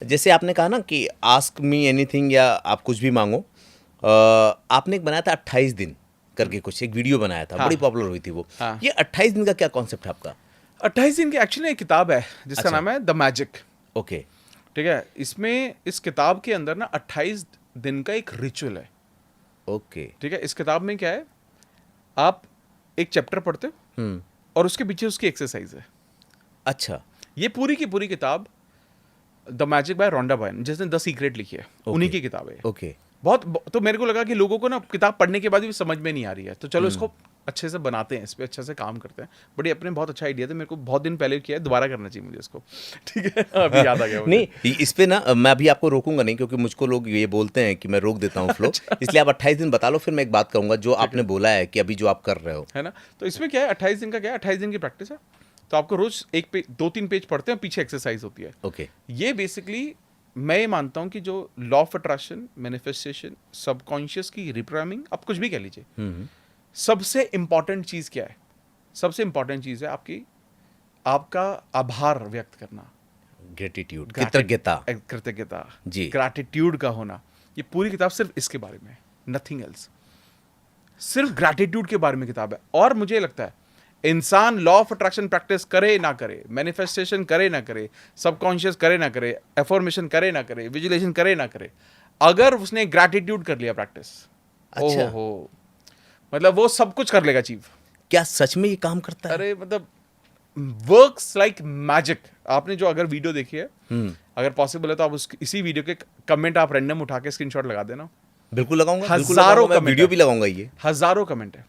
जैसे आपने कहा ना कि आस्क मी एनीथिंग या आप कुछ भी मांगो। आपने एक बनाया था 28 दिन करके, कुछ एक वीडियो बनाया था, हाँ बड़ी पॉपुलर हुई थी वो। हाँ। ये 28 दिन का क्या कॉन्सेप्ट है आपका? 28 दिन की एक्चुअली एक किताब है जिसका अच्छा। नाम है द मैजिक। ओके। ठीक है, इसमें इस किताब के अंदर ना 28 दिन का एक रिचुअल है। ओके। ठीक है, इस किताब में क्या है, आप एक चैप्टर पढ़ते हो हम्म। और उसके पीछे उसकी एक्सरसाइज है। अच्छा। ये पूरी की पूरी किताब द मैजिक बाय रोंडा बyrne, जिसने द सीक्रेट लिखी है, उन्हीं ओके। की किताब है ये। ओके। तो मेरे को लगा कि लोगों को ना किताब पढ़ने के बाद भी समझ में नहीं आ रही है, तो चलो इसको अच्छे से बनाते हैं, इस पे अच्छे से काम करते हैं। बड़ी अपने बहुत अच्छा आइडिया था, मेरे को बहुत दिन पहले किया है, दोबारा करना चाहिए मुझे इसको। ठीक है, अभी याद आ गया मुझे। नहीं, इस पे ना मैं अभी आपको रोकूंगा नहीं, क्योंकि मुझको लोग ये बोलते हैं कि मैं रोक देता हूँ फ्लो। इसलिए आप 28 दिन बता लो, फिर मैं एक बात कहूंगा जो आपने बोला है कि अभी जो आप कर रहे हो। है ना, तो इसमें क्या है, 28 दिन का क्या है, 28 दिन की प्रैक्टिस है। तो आपको रोज एक पेज, 2-3 पेज पढ़ते हैं, पीछे एक्सरसाइज होती है। ओके। ये बेसिकली मैं ये मानता हूँ कि जो law of attraction, manifestation, subconscious की रिप्रोग्रामिंग, आप कुछ भी कह लीजिए, सबसे इंपॉर्टेंट चीज क्या है? सबसे इंपॉर्टेंट चीज है आपका आभार व्यक्त करना, ग्रेटिट्यूड, कृतज्ञता। कृतज्ञता, जी। ग्रैटिट्यूड का होना। ये पूरी किताब सिर्फ इसके बारे में है, नथिंग एल्स। सिर्फ ग्रैटिट्यूड के बारे में किताब है। और मुझे लगता है इंसान लॉ ऑफ अट्रैक्शन प्रैक्टिस करे ना करे, मैनिफेस्टेशन करे ना करे, सबकॉन्शियस करे ना करे, एफर्मेशन करे ना करे, विजुलेशन करे ना करे, अगर उसने ग्रैटिट्यूड कर लिया प्रैक्टिस, अच्छा। ओहो, मतलब वो सब कुछ कर लेगा अचीव। क्या सच में ये काम करता है? अरे मतलब वर्क्स लाइक मैजिक। आपने जो अगर वीडियो देखी है, अगर पॉसिबल है तो आप इसी वीडियो के कमेंट आप रैंडम उठा के स्क्रीनशॉट लगा देना। बिल्कुल लगाऊंगा, बिल्कुल हजारों लगाऊंगा, मैं कमेंट वीडियो है, भी लगाऊंगा ये। हजारों कमेंट है,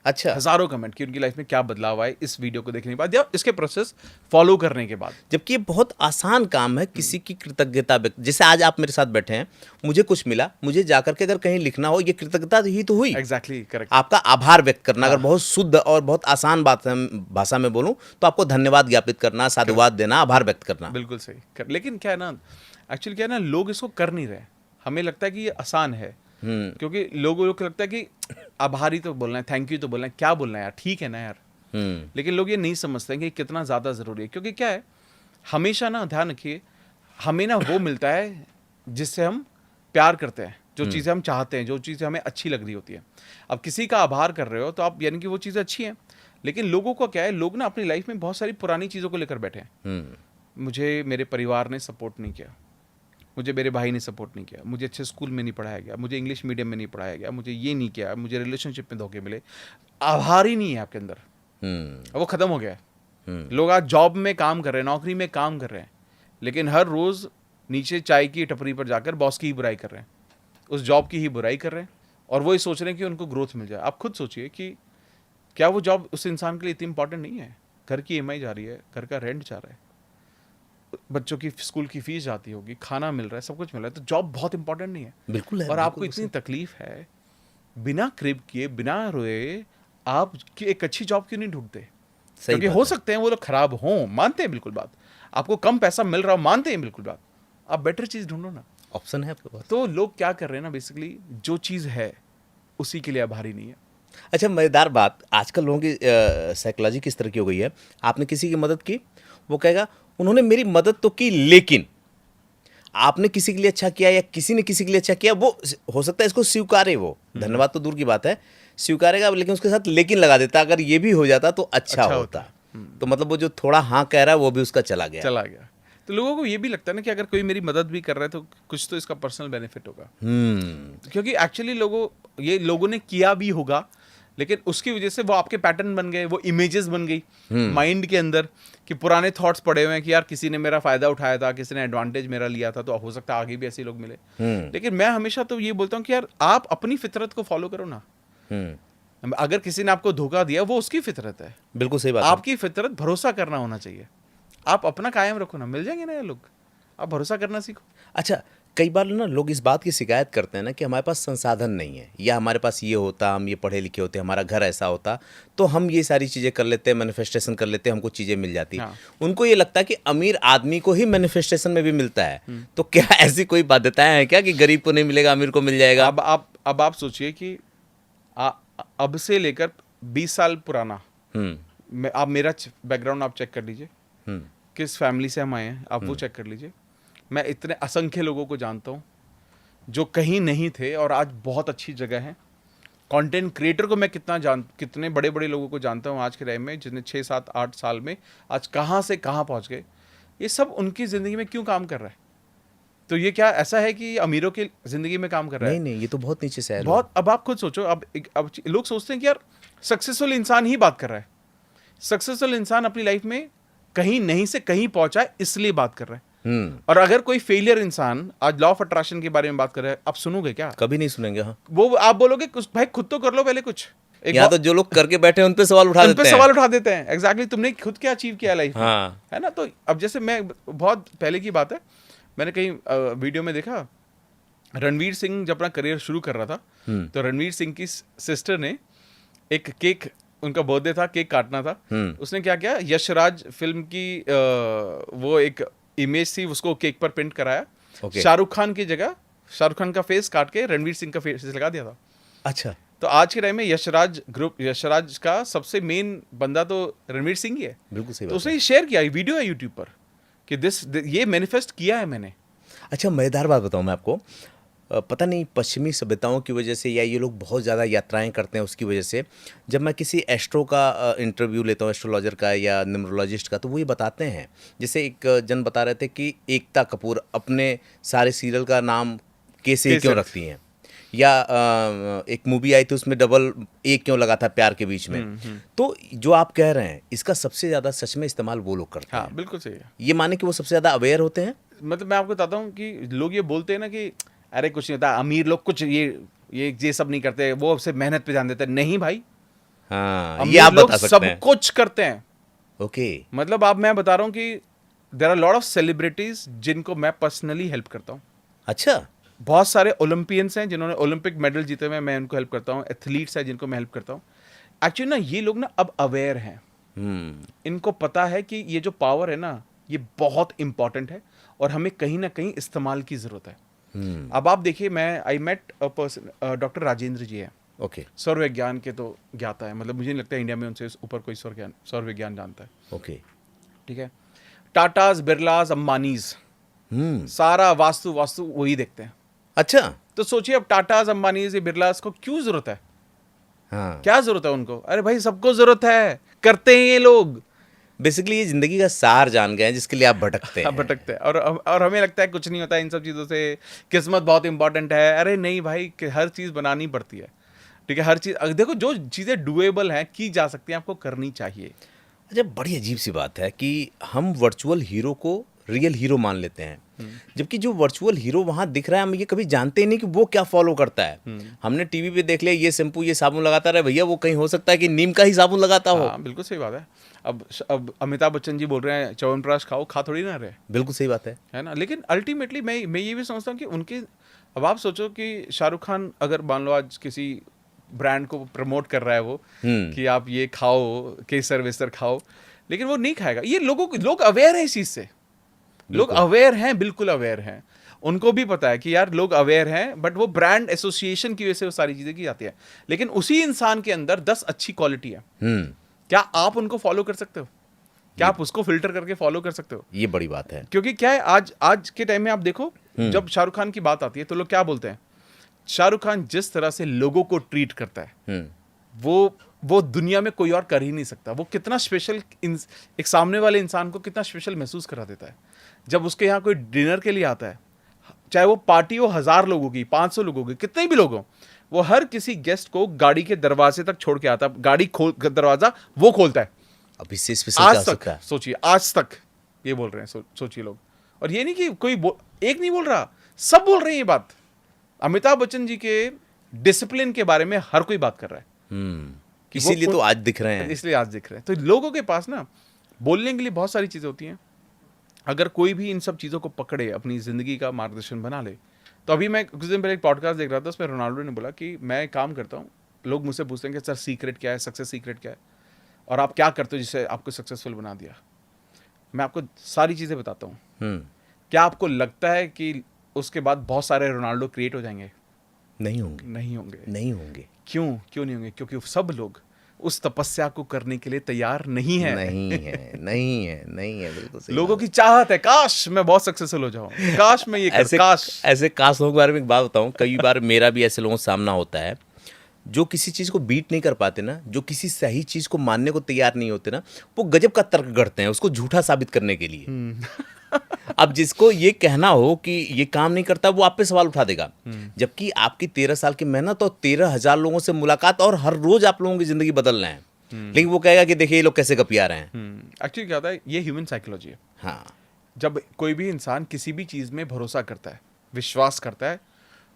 अच्छा। हजारों कमेंट कि उनकी लाइफ में क्या बदलाव आए इस वीडियो को देखने के बाद या इसके प्रोसेस फॉलो करने के बाद। जबकि ये बहुत आसान काम है किसी की कृतज्ञता व्यक्त। जैसे आज आप मेरे साथ बैठे हैं, मुझे कुछ मिला, मुझे जाकर के अगर कहीं लिखना हो, ये कृतज्ञता ही तो हुई। Exactly correct. आपका आभार व्यक्त करना, अगर हाँ। बहुत शुद्ध और बहुत आसान बात है, भाषा में बोलूं तो आपको धन्यवाद ज्ञापित करना, साधुवाद देना, आभार व्यक्त करना। बिल्कुल सही लेकिन क्या है ना, एक्चुअली क्या है ना, लोग इसको कर नहीं रहे। हमें लगता है कि ये आसान है, क्योंकि लोगों को लगता है कि आभारी तो बोलना है, थैंक यू तो बोलना है, क्या बोलना है यार, ठीक है ना यार। लेकिन लोग ये नहीं समझते हैं कि कितना ज़्यादा ज़रूरी है। क्योंकि क्या है, हमेशा ना ध्यान रखिए, हमें ना वो मिलता है जिससे हम प्यार करते हैं, जो चीज़ें हम चाहते हैं, जो चीज़ें हमें अच्छी लग रही होती है। अब किसी का आभार कर रहे हो तो आप यानी कि वो चीज़ें अच्छी हैं। लेकिन लोगों को क्या है, लोग ना अपनी लाइफ में बहुत सारी पुरानी चीज़ों को लेकर बैठे हैं। मुझे मेरे परिवार ने सपोर्ट नहीं किया, मुझे मेरे भाई ने सपोर्ट नहीं किया, मुझे अच्छे स्कूल में नहीं पढ़ाया गया, मुझे इंग्लिश मीडियम में नहीं पढ़ाया गया, मुझे ये नहीं किया, मुझे रिलेशनशिप में धोखे मिले। आभार ही नहीं है आपके अंदर, वो खत्म हो गया है। लोग आज जॉब में काम कर रहे हैं, नौकरी में काम कर रहे हैं, लेकिन हर रोज नीचे चाय की टपरी पर जाकर बॉस की ही बुराई कर रहे हैं, उस जॉब की ही बुराई कर रहे हैं, और वो ही सोच रहे हैं कि उनको ग्रोथ मिल जाए। आप खुद सोचिए कि क्या वो जॉब उस इंसान के लिए इतनी इंपॉर्टेंट नहीं है? घर की EMI जा रही है, घर का रेंट जा रहा है, बच्चों की स्कूल की फीस जाती होगी, खाना मिल रहा है, सब कुछ मिल रहा है, तो जॉब बहुत इंपॉर्टेंट नहीं है। बिल्कुल है। और आपको इतनी तकलीफ है, बिना क्रिप किए, बिना रोए, आप एक अच्छी जॉब क्यों नहीं ढूंढते? क्योंकि हो सकते हैं वो लोग खराब हों, मानते हैं बिल्कुल बात, आपको कम पैसा मिल रहा हो, मानते हैं बिल्कुल बात, आप बेटर चीज ढूंढो ना। ऑप्शन है आपके पास। तो लोग क्या कर रहे हैं ना, बेसिकली जो चीज है उसी के लिए आभारी नहीं है। अच्छा, मज़ेदार बात, आजकल लोगों की साइकोलॉजी किस तरह की हो गई है। आपने किसी की मदद की, वो कहेगा उन्होंने मेरी मदद तो की, लेकिन आपने किसी के लिए अच्छा किया या किसी ने किसी के लिए अच्छा किया, वो हो सकता है इसको स्वीकारे, वो धन्यवाद तो दूर की बात है, स्वीकारेगा, लेकिन उसके साथ लेकिन लगा देता, अगर ये भी हो जाता तो अच्छा होता। तो मतलब वो जो थोड़ा हाँ कह रहा है वो भी उसका चला गया। तो लोगों को ये भी लगता है ना कि अगर कोई मेरी मदद भी कर रहा है तो कुछ तो इसका पर्सनल बेनिफिट होगा। क्योंकि एक्चुअली लोगों ने किया भी होगा, लेकिन उसकी वजह से वो आपके पैटर्न बन गए, वो इमेजेस बन गई माइंड के अंदर, कि पुराने थॉट्स पड़े हुए हैं कि यार किसी ने मेरा फायदा उठाया था, किसी ने एडवांटेज मेरा लिया था, तो हो सकता है आगे भी ऐसे लोग मिले। लेकिन मैं हमेशा तो ये बोलता हूँ कि यार आप अपनी फितरत को फॉलो करो ना। अगर किसी ने आपको धोखा दिया, वो उसकी फितरत है, बिल्कुल सही बात। आपकी फितरत भरोसा करना होना चाहिए। आप अपना कायम रखो ना, मिल जाएंगे ना ये लोग, आप भरोसा करना सीखो। अच्छा, कई बार ना लोग इस बात की शिकायत करते हैं ना कि हमारे पास संसाधन नहीं है, या हमारे पास ये होता, हम ये पढ़े लिखे होते, हमारा घर ऐसा होता तो हम ये सारी चीज़ें कर लेते, मैनिफेस्टेशन कर लेते, हमको चीज़ें मिल जाती। हाँ। उनको ये लगता है कि अमीर आदमी को ही मैनिफेस्टेशन में भी मिलता है। तो क्या ऐसी कोई बाध्यताएं हैं क्या कि गरीब को नहीं मिलेगा, अमीर को मिल जाएगा? अब आप सोचिए कि अब से लेकर 20 साल पुराना, आप मेरा बैकग्राउंड आप चेक कर लीजिए, किस फैमिली से हम आए हैं, आप वो चेक कर लीजिए। मैं इतने असंख्य लोगों को जानता हूँ जो कहीं नहीं थे और आज बहुत अच्छी जगह हैं। कंटेंट क्रिएटर को मैं कितने बड़े बड़े लोगों को जानता हूँ आज के टाइम में, जिन्हें 6 7 8 साल में आज कहाँ से कहाँ पहुँच गए। ये सब उनकी ज़िंदगी में क्यों काम कर रहा है? तो ये क्या ऐसा है कि अमीरों की ज़िंदगी में काम कर रहा है? नहीं नहीं, ये तो बहुत नीचे से है। बहुत। अब आप खुद सोचो, अब लोग सोचते हैं कि यार सक्सेसफुल इंसान ही बात कर रहा है। सक्सेसफुल इंसान अपनी लाइफ में कहीं नहीं से कहीं पहुंचा है, इसलिए बात कर रहा है। और अगर कोई फेलियर इंसान आज लॉ ऑफ अट्रैक्शन के बारे में बात कर रहा है, आप सुनोगे क्या? कभी नहीं सुनेंगे। हाँ, वो आप बोलोगे कुछ भाई खुद तो कर लो पहले कुछ। यहाँ तो जो लोग करके बैठे हैं उन पे सवाल उठा उन देते पे हैं। सवाल उठा देते हैं। एग्जैक्टली तुमने खुद क्या अचीव किया लाइफ में, हाँ। है ना? तो अब जैसे मैं बहुत पहले की बात है, मैंने कहीं वीडियो में देखा, रणवीर सिंह जब अपना करियर शुरू कर रहा था तो रणवीर सिंह की सिस्टर ने एक केक, उनका बर्थडे था, केक काटना था, उसने क्या किया, यशराज फिल्म की वो एक इमेज थी, उसको केक पर प्रिंट कराया। Okay. शाहरुख खान की जगह शाहरुख खान का फेस काट के रणवीर सिंह का फेस लगा दिया था। अच्छा। तो आज के टाइम में यशराज का सबसे मेन बंदा तो रणवीर सिंह ही है। बिल्कुल सही तो बात उसने शेयर किया, वीडियो है यूट्यूब पर कि ये मैनिफेस्ट किया है मैंने। अच्छा, मज़ेदार बात बताऊँ मैं आपको। पता नहीं पश्चिमी सभ्यताओं की वजह से या ये लोग बहुत ज़्यादा यात्राएं करते हैं उसकी वजह से, जब मैं किसी एस्ट्रो का इंटरव्यू लेता हूँ, एस्ट्रोलॉजर का या न्यूमरोलॉजिस्ट का, तो वो ये बताते हैं, जैसे एक जन बता रहे थे कि एकता कपूर अपने सारे सीरियल का नाम के से ही क्यों रखती हैं, या एक मूवी आई थी उसमें डबल ए क्यों लगा था प्यार के बीच में। तो जो आप कह रहे हैं इसका सबसे ज़्यादा सच में इस्तेमाल वो लोग करते हैं। हाँ बिल्कुल सही है। ये माने कि वो सबसे ज़्यादा अवेयर होते हैं। मतलब मैं आपको बताता हूँ कि लोग ये बोलते हैं ना कि अरे कुछ नहीं होता, अमीर लोग कुछ ये सब नहीं करते, वो सिर्फ मेहनत पे ध्यान देते हैं। नहीं भाई, हाँ, ये अमीर आप लोग बता सकते सब हैं। कुछ करते हैं। ओके। मतलब आप, मैं बता रहा हूँ कि there are lot of celebrities जिनको मैं पर्सनली हेल्प करता हूँ। अच्छा। बहुत सारे ओलंपियंस हैं जिन्होंने ओलंपिक मेडल जीते हुए, मैं उनको हेल्प करता हूँ। एथलीट्स हैं जिनको मैं हेल्प करता हूँ। एक्चुअली ना ये लोग ना अब अवेयर हैं, इनको पता है कि ये जो पावर है ना ये बहुत इंपॉर्टेंट है और हमें कहीं ना कहीं इस्तेमाल की जरूरत है। अब आप देखिए, मैं I met a person, doctor Rajendra ji है। ओके। सौर विज्ञान के तो ज्ञाता है, मतलब मुझे नहीं लगता इंडिया में उनसे ऊपर कोई सौर विज्ञान जानता है। ओके। ठीक है। टाटाज, बिरलाज, अंबानीज, सारा वास्तु वही देखते हैं। अच्छा। तो सोचिए अब टाटाज, अंबानीज, ये बिरलाज को क्यों जरूरत है? हाँ, क्या जरूरत है उनको? अरे भाई सबको जरूरत है, करते हैं ये लोग। बेसिकली ये जिंदगी का सार जान गए हैं जिसके लिए आप भटकते हैं। भटकते हैं और हमें लगता है कुछ नहीं होता इन सब चीज़ों से, किस्मत बहुत इंपॉर्टेंट है। अरे नहीं भाई, हर चीज़ बनानी पड़ती है। ठीक है, हर चीज़ देखो, जो चीज़ें डुएबल हैं, की जा सकती हैं, आपको करनी चाहिए। अच्छा, बड़ी अजीब सी बात है कि हम वर्चुअल हीरो को रियल हीरो मान लेते हैं, जबकि जो वर्चुअल हीरो वहाँ दिख रहा है हम ये कभी जानते ही नहीं कि वो क्या फॉलो करता है। हमने टीवी पे देख लिया ये शैम्पू ये साबुन लगाता रहे, भैया वो कहीं हो सकता है कि नीम का ही साबुन लगाता हो। हाँ बिल्कुल सही बात है। अब अमिताभ बच्चन जी बोल रहे हैं च्यवनप्राश खाओ, खा थोड़ी ना रहे। बिल्कुल सही बात है ना? लेकिन अल्टीमेटली मैं ये भी समझता हूँ कि उनके, अब आप सोचो कि शाहरुख खान अगर मान लो आज किसी ब्रांड को प्रमोट कर रहा है वो, कि आप ये खाओ, केसर वेसर खाओ, लेकिन वो नहीं खाएगा। ये लोग अवेयर है इस चीज़ से, लोग अवेयर हैं, बिल्कुल अवेयर हैं। उनको भी पता है कि यार लोग अवेयर हैं, बट वो ब्रांड एसोसिएशन की वजह से वो सारी चीज़ें की जाती है। लेकिन उसी इंसान के अंदर 10 अच्छी क्वालिटी है। क्या आप उनको फॉलो कर सकते हो? क्या आप उसको फिल्टर करके फॉलो कर सकते हो? ये बड़ी बात है। क्योंकि क्या है, आज के टाइम में आप देखो, जब शाहरुख खान की बात आती है तो लोग क्या बोलते हैं, शाहरुख खान जिस तरह से लोगों को ट्रीट करता है वो दुनिया में कोई और कर ही नहीं सकता। वो कितना स्पेशल, एक सामने वाले इंसान को कितना स्पेशल महसूस करा देता है। जब उसके यहाँ कोई डिनर के लिए आता है, चाहे वो पार्टी हो 1000 लोगों की, 500 लोगों की, कितने भी लोग हो, वो हर किसी गेस्ट को गाड़ी के दरवाजे तक छोड़ के आता है। गाड़ी दरवाजा वो खोलता है। अब इससे स्पेशल क्या हो आज तक सकता है? सोचिए, आज तक ये बोल रहे हैं, सोचिए लोग। और ये नहीं कि कोई एक नहीं बोल रहा, सब बोल रहे हैं ये बात। अमिताभ बच्चन जी के डिसिप्लिन के बारे में हर कोई बात कर रहा है। इसीलिए तो आज दिख रहे हैं। इसलिए आज दिख रहे हैं। तो लोगों के पास ना बोलने के लिए बहुत सारी चीजें होती हैं। अगर कोई भी इन सब चीज़ों को पकड़े, अपनी ज़िंदगी का मार्गदर्शन बना ले। तो अभी मैं कुछ दिन पहले एक पॉडकास्ट देख रहा था, उसमें रोनाल्डो ने बोला कि मैं काम करता हूँ, लोग मुझसे पूछते हैं कि सर सीक्रेट क्या है, सक्सेस सीक्रेट क्या है, और आप क्या करते हो जिससे आपको सक्सेसफुल बना दिया। मैं आपको सारी चीज़ें बताता हूँ। क्या आपको लगता है कि उसके बाद बहुत सारे रोनाल्डो क्रिएट हो जाएंगे? नहीं होंगे। नहीं होंगे। नहीं होंगे। क्यों नहीं होंगे? क्योंकि सब लोग उस तपस्या को करने के लिए तैयार नहीं है। नहीं है, बिल्कुल सही लोगों बात की चाहत है, काश मैं बहुत सक्सेसफुल हो जाऊं, काश मैं ये है। कर, ऐसे काश। ऐसे काश लोगों के बारे में एक बात बताऊं, कई बार मेरा भी ऐसे लोगों का सामना होता है जो किसी चीज़ को बीट नहीं कर पाते ना, जो किसी सही चीज़ को मानने को तैयार नहीं होते ना, वो गजब का तर्क गढ़ते हैं उसको झूठा साबित करने के लिए। अब जिसको ये कहना हो कि ये काम नहीं करता, वो आप पे सवाल उठा देगा, जबकि आपकी 13 साल की मेहनत और 13,000 लोगों से मुलाकात और हर रोज आप लोगों की जिंदगी बदल रहे हैं, लेकिन वो कहेगा कि देखिए ये लोग कैसे कपिया रहे हैं। एक्चुअली क्या होता है, ये ह्यूमन साइकोलॉजी है। हाँ, जब कोई भी इंसान किसी भी चीज में भरोसा करता है, विश्वास करता है,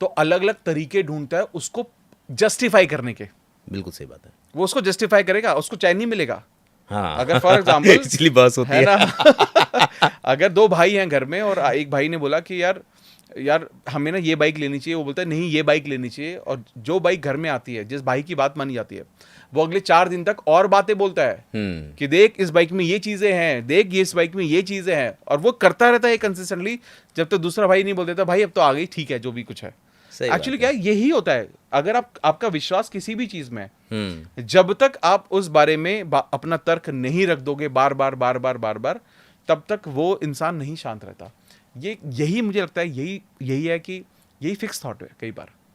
तो अलग अलग तरीके ढूंढता है उसको जस्टिफाई करने के। बिल्कुल सही बात है। वो उसको जस्टिफाई करेगा, उसको चैन नहीं मिलेगा। हाँ, अगर फॉर एग्जाम्पल इसलिए बहस होती है ना अगर दो भाई हैं घर में और एक भाई ने बोला कि यार हमें ना ये बाइक लेनी चाहिए, वो बोलता है नहीं ये बाइक लेनी चाहिए, और जो बाइक घर में आती है, जिस भाई की बात मानी जाती है, वो अगले 4 दिन तक और बातें बोलता है कि देख इस बाइक में ये चीजें हैं, देख ये इस बाइक में ये चीजें हैं, और वो करता रहता है कंसिस्टेंटली, जब तक दूसरा भाई नहीं बोल देता भाई अब तो आ गई, ठीक है जो भी कुछ है। एक्चुअली क्या है, यही होता है। अगर आपका विश्वास किसी भी चीज में, जब तक आप उस बारे में अपना तर्क नहीं रख दोगे बार बार बार बार बार बार, तब तक वो इंसान नहीं शांत रहता। यही मुझे लगता है, यही है कि यही फिक्स थॉट है कई बार।